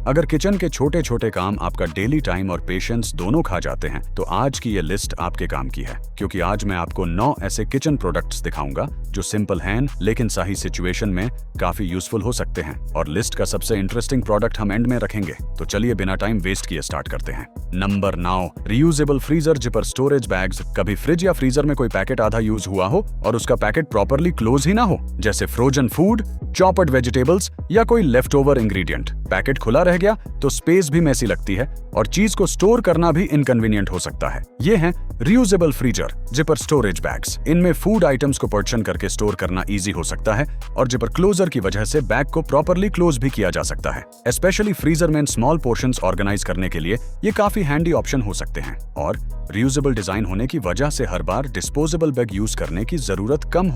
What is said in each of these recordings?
अगर किचन के छोटे छोटे काम आपका डेली टाइम और पेशेंस दोनों खा जाते हैं तो आज की ये लिस्ट आपके काम की है, क्योंकि आज मैं आपको 9 ऐसे किचन प्रोडक्ट्स दिखाऊंगा जो सिंपल हैं लेकिन सही सिचुएशन में काफी यूजफुल हो सकते हैं। और लिस्ट का सबसे इंटरेस्टिंग प्रोडक्ट हम एंड में रखेंगे। तो चलिए बिना टाइम वेस्ट किए स्टार्ट करते हैं। Number 9, reusable freezer zipper storage bags. कभी फ्रिज या फ्रीजर में कोई पैकेट आधा यूज हुआ हो और उसका पैकेट प्रॉपरली क्लोज ही ना हो, जैसे फ्रोजन फूड, चॉप्ड वेजिटेबल्स या कोई लेफ्ट ओवर इंग्रेडिएंट। पैकेट खुला रह गया तो स्पेस भी मैसी लगती है और चीज को स्टोर करना भी इनकन्वीनियंट हो सकता है। ये हैं reusable freezer zipper storage bags. इनमें फूड आइटम्स को पार्टीशन करके स्टोर करना इजी हो सकता है और जिपर क्लोजर की वजह से बैग को प्रॉपरली क्लोज भी किया जा सकता है। स्पेशली फ्रीजर में स्मॉल पोर्शंस ऑर्गेनाइज करने के लिए ये काफी हैंडी ऑप्शन हो सकते हैं। और रियूजेबल डिजाइन होने की वजह से हर बार डिस्पोजेबल बैग यूज करने की जरूरत कम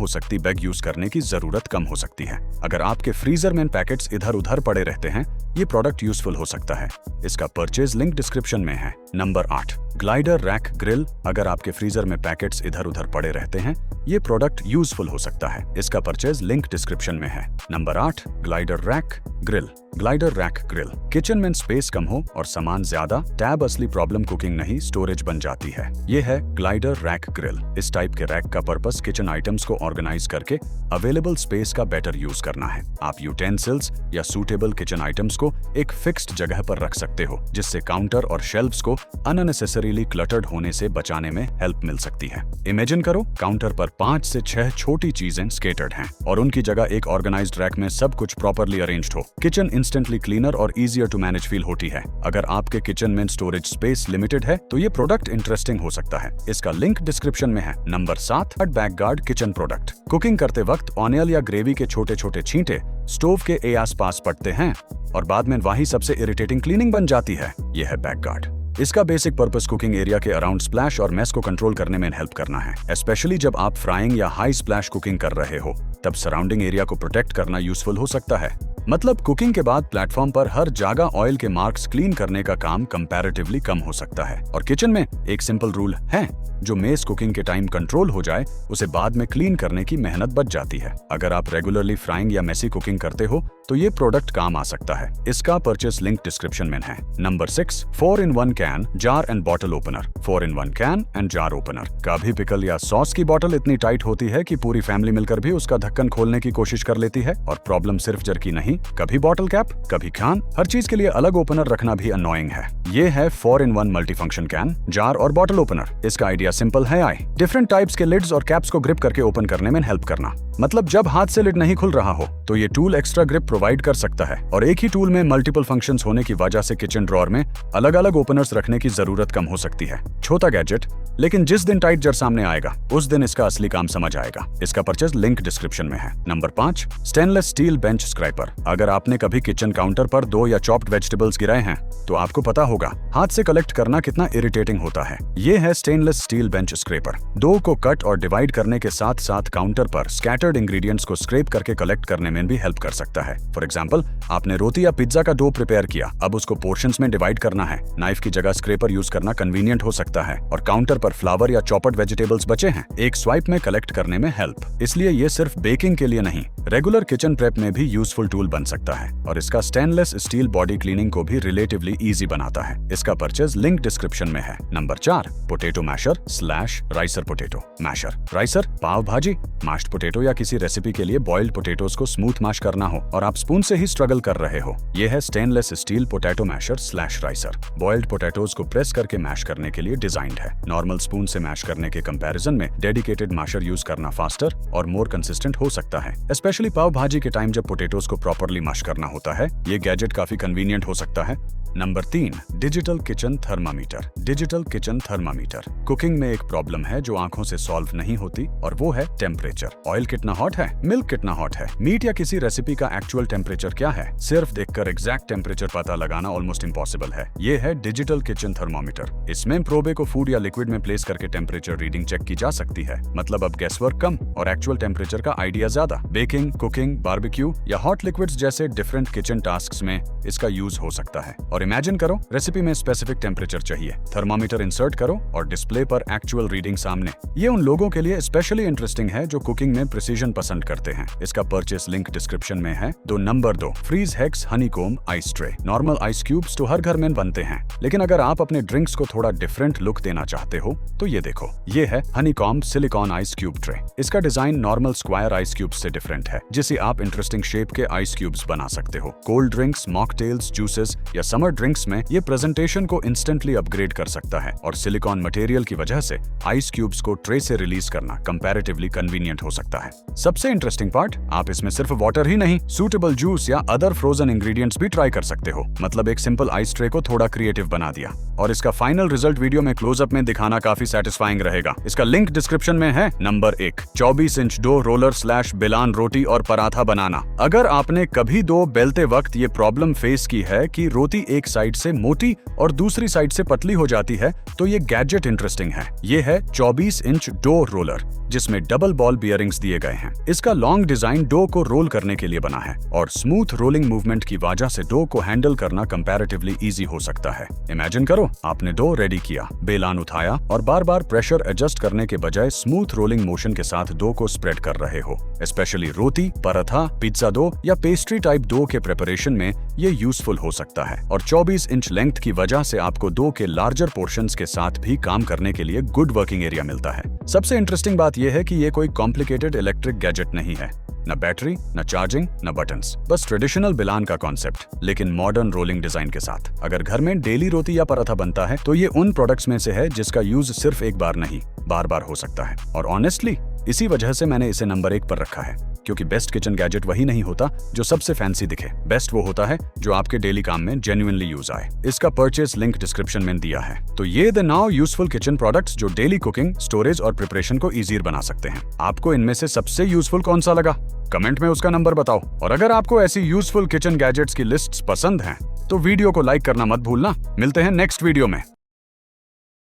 हो सकती है। अगर आपके फ्रीजर में पैकेट्स इधर उधर पड़े रहते हैं, ये प्रोडक्ट यूजफुल हो सकता है। इसका परचेज लिंक डिस्क्रिप्शन में है। Number 8, glider rack grill. अगर आपके फ्रीजर में पैकेट्स इधर उधर पड़े रहते हैं, ये प्रोडक्ट यूजफुल हो सकता है। इसका परचेज लिंक डिस्क्रिप्शन में है। Number 8, glider rack grill. Glider rack grill. Kitchen में स्पेस कम हो और सामान ज्यादा, टैब असली प्रॉब्लम कुकिंग नहीं स्टोरेज बन जाती है। ये है ग्लाइडर रैक ग्रिल। इस टाइप के रैक का पर्पस किचन आइटम्स को ऑर्गेनाइज करके अवेलेबल स्पेस का बेटर यूज करना है। आप यूटेंसिल्स या सूटेबल किचन आइटम्स को एक फिक्स्ड जगह पर रख सकते हो, जिससे काउंटर और शेल्फ्स को अननेसेसरीली क्लटर्ड होने से बचाने में हेल्प मिल सकती है। इमेजिन करो काउंटर पर 5 से 6 छोटी चीजें स्केटर्ड हैं और उनकी जगह एक ऑर्गेनाइज्ड रैक में सब कुछ प्रॉपरली अरेंज्ड हो। किचन इंस्टेंटली क्लीनर और इजियर टू मैनेज फील होती है। अगर आपके किचन में स्टोरेज स्पेस लिमिटेड है तो ये प्रोडक्ट इंटरेस्टिंग हो सकता है। इसका लिंक डिस्क्रिप्शन में है। Number 7, back guard kitchen product. Cooking करते वक्त ऑनियल या ग्रेवी के छोटे छोटे छींटे स्टोव के आसपास पड़ते हैं और बाद में वही सबसे इरिटेटिंग क्लीनिंग बन जाती है। यह है बैक गार्ड। इसका बेसिक पर्पस कुकिंग एरिया के अराउंड स्प्लैश और मेस को कंट्रोल करने में हेल्प करना है। स्पेशली जब आप फ्राइंग या हाई स्प्लैश कुकिंग कर रहे हो, तब सराउंडिंग एरिया को प्रोटेक्ट करना यूजफुल हो सकता है। मतलब कुकिंग के बाद प्लेटफॉर्म पर हर जगह ऑयल के मार्क्स क्लीन करने का काम कंपैरेटिवली कम हो सकता है। और किचन में एक सिंपल रूल है, जो मेस कुकिंग के टाइम कंट्रोल हो जाए, उसे बाद में क्लीन करने की मेहनत बच जाती है। अगर आप रेगुलरली फ्राइंग या मेसी कुकिंग करते हो तो ये प्रोडक्ट काम आ सकता है। इसका परचेस लिंक डिस्क्रिप्शन में है। Number 6, 4-in-1 can jar and bottle opener. 4-in-1 can and jar opener. कभी पिकल या सॉस की बॉटल इतनी टाइट होती है कि पूरी फैमिली मिलकर भी उसका ढक्कन खोलने की कोशिश कर लेती है। और प्रॉब्लम सिर्फ जर की नहीं, कभी बॉटल कैप, कभी खान, हर चीज के लिए अलग ओपनर रखना भी अनोइंग है। ये है 4-in-1 मल्टीफंक्शन कैन, जार और बॉटल ओपनर। इसका आइडिया सिंपल है। डिफरेंट टाइप्स के लिड्स और कैप्स को ग्रिप करके ओपन करने में हेल्प करना। मतलब जब हाथ से लिड नहीं खुल रहा हो तो ये टूल एक्स्ट्रा ग्रिप प्रोवाइड कर सकता है। और एक ही टूल में मल्टीपल फंक्शंस होने की वजह से किचन ड्रॉअर में अलग अलग ओपनर्स रखने की जरूरत कम हो सकती है। छोटा गैजेट, लेकिन जिस दिन टाइट जार सामने आएगा उस दिन इसका असली काम समझ आएगा। इसका परचेज लिंक डिस्क्रिप्शन में है। Number 5, stainless steel bench scraper. अगर आपने कभी किचन काउंटर पर 2 या चॉप्ड वेजिटेबल्स गिराए हैं तो आपको पता होगा हाथ से कलेक्ट करना कितना इरिटेटिंग होता है। ये है stainless steel bench scraper. Dough को कट और डिवाइड करने के साथ साथ काउंटर पर स्कैटर्ड इंग्रेडिएंट्स को स्क्रैप करके कलेक्ट करने में भी हेल्प कर सकता है। फॉर एग्जांपल, आपने रोटी या पिज्जा का डो प्रिपेयर किया, अब उसको पोर्शंस में डिवाइड करना है। नाइफ की जगह स्क्रैपर यूज करना कन्वीनियंट हो सकता है। और काउंटर पर फ्लावर या चॉप्ड वेजिटेबल्स बचे हैं, एक स्वाइप में कलेक्ट करने में हेल्प। इसलिए ये सिर्फ बेकिंग के लिए नहीं, रेगुलर किचन प्रेप में भी यूजफुल टूल बन सकता है। और इसका स्टेनलेस स्टील बॉडी क्लीनिंग को भी रिलेटिवली इजी बनाता है। इसका परचेज लिंक डिस्क्रिप्शन में है। Number 4, potato masher slash ricer potato masher. Ricer, pav bhaji, mashed potato या किसी रेसिपी के लिए बॉइल्ड पोटैटोज को स्मूथ मैश करना हो और आप स्पून से ही स्ट्रगल कर रहे हो, ये है stainless steel potato masher slash ricer. Boiled potatoes को प्रेस करके मैश करने के लिए डिजाइंड है। नॉर्मल स्पून से मैश करने के कंपैरिजन में डेडिकेटेड मैशर यूज करना फास्टर और मोर कंसिस्टेंट हो सकता है। स्पेशली पाव भाजी के टाइम जब पोटैटोज को प्रॉपरली मैश करना होता है, ये गैजेट काफी कन्वीनियंट हो सकता है। Number 3, digital kitchen thermometer. Digital kitchen thermometer. Cooking में एक प्रॉब्लम है जो आंखों से सॉल्व नहीं होती और वो है टेम्परेचर। ऑयल कितना हॉट है, मिल्क कितना हॉट है, मीट या किसी रेसिपी का एक्चुअल टेम्परेचर क्या है, सिर्फ देखकर एग्जैक्ट टेम्परेचर पता लगाना ऑलमोस्ट इम्पॉसिबल है। ये है डिजिटल किचन थर्मामीटर। इसमें प्रोबे को फूड या लिक्विड में प्लेस करके टेम्परेचर रीडिंग चेक की जा सकती है। मतलब अब गैसवर्क कम और एक्चुअल टेम्परेचर का आइडिया ज्यादा। बेकिंग, कुकिंग, बारबेक्यू या हॉट लिक्विड्स जैसे डिफरेंट किचन टास्क्स में इसका यूज हो सकता है। और और इमेजिन करो रेसिपी में स्पेसिफिक टेम्परेचर चाहिए, थर्मामीटर इंसर्ट करो और डिस्प्ले पर एक्चुअल रीडिंग सामने। ये उन लोगों के लिए स्पेशली इंटरेस्टिंग है जो कुकिंग में प्रिसीजन पसंद करते हैं। इसका परचेस लिंक डिस्क्रिप्शन में है। Number 2, freeze hex honeycomb ice tray. Normal ice cubes तो हर घर में बनते हैं, लेकिन अगर आप अपने ड्रिंक्स को थोड़ा डिफरेंट लुक देना चाहते हो तो ये देखो, ये है honeycomb silicone ice cube tray. इसका design normal square ice cubes से डिफरेंट है, जिसे आप इंटरेस्टिंग शेप के आइस क्यूब्स बना सकते हो। कोल्ड ड्रिंक्स, मॉकटेल्स, जूसेस या समर ड्रिंक्स में ये प्रेजेंटेशन को इंस्टेंटली अपग्रेड कर सकता है और सिलिकॉन मटेरियल की वजह से आइस क्यूब्स को ट्रे से रिलीज करना कंपैरेटिवली कन्वीनियंट हो सकता है। सबसे इंटरेस्टिंग पार्ट, आप इसमें सिर्फ वाटर ही नहीं, सूटेबल जूस या अदर फ्रोजन इंग्रेडिएंट्स भी ट्राई कर सकते हो। मतलब एक सिंपल आइस ट्रे को थोड़ा क्रिएटिव बना दिया। और इसका फाइनल रिजल्ट वीडियो में क्लोजअप में दिखाना काफी सेटिस्फाइंग रहेगा। इसका लिंक डिस्क्रिप्शन में है। नंबर 1, 24 इंच डो रोलर / बेलान रोटी और पराठा बनाना। अगर आपने कभी डो बेलते वक्त ये प्रॉब्लम फेस की है कि रोटी एक साइड से मोटी और दूसरी साइड से पतली हो जाती है, तो ये गैजेट इंटरेस्टिंग है। ये है 24 इंच डो रोलर, जिसमें डबल बॉल बियरिंग्स दिए गए हैं। इसका लॉन्ग डिजाइन डो को रोल करने के लिए बना है और स्मूथ रोलिंग मूवमेंट की वजह से डो को हैंडल करना कंपैरेटिवली इजी हो सकता है। इमेजिन करो, आपने डो रेडी किया, बेलान उठाया और बार बार प्रेशर एडजस्ट करने के बजाय स्मूथ रोलिंग मोशन के साथ डो को स्प्रेड कर रहे हो। स्पेशली रोटी, पराठा, पिज्जा डो या पेस्ट्री टाइप डो के प्रिपरेशन में ये यूजफुल हो सकता है। और 24 इंच लेंथ की वजह से आपको डो के लार्जर पोर्शंस के साथ भी काम करने के लिए गुड वर्किंग एरिया मिलता है। सबसे इंटरेस्टिंग बात यह है कि ये कोई कॉम्प्लिकेटेड इलेक्ट्रिक गैजेट नहीं है, न बैटरी, न चार्जिंग, न बटन्स, बस ट्रेडिशनल बेलान का कॉन्सेप्ट, लेकिन मॉडर्न रोलिंग डिजाइन के साथ। अगर घर में डेली रोटी या पराठा बनता है तो ये उन प्रोडक्ट्स में से है जिसका यूज सिर्फ एक बार नहीं, बार बार हो सकता है। और ऑनेस्टली इसी वजह से मैंने इसे नंबर 1 पर रखा है, क्योंकि बेस्ट किचन गैजेट वही नहीं होता जो सबसे फैंसी दिखे। बेस्ट वो होता है जो आपके डेली काम में जेन्युइनली यूज आए। इसका परचेस लिंक डिस्क्रिप्शन में दिया है। तो ये the now useful kitchen products जो डेली कुकिंग, स्टोरेज और प्रिपरेशन को इजीर बना सकते हैं। आपको इनमें से सबसे यूजफुल कौन सा लगा? कमेंट में उसका नंबर बताओ। और अगर आपको ऐसी यूजफुल किचन गैजेट्स की लिस्ट्स पसंद हैं तो वीडियो को लाइक करना मत भूलना। मिलते हैं नेक्स्ट वीडियो में।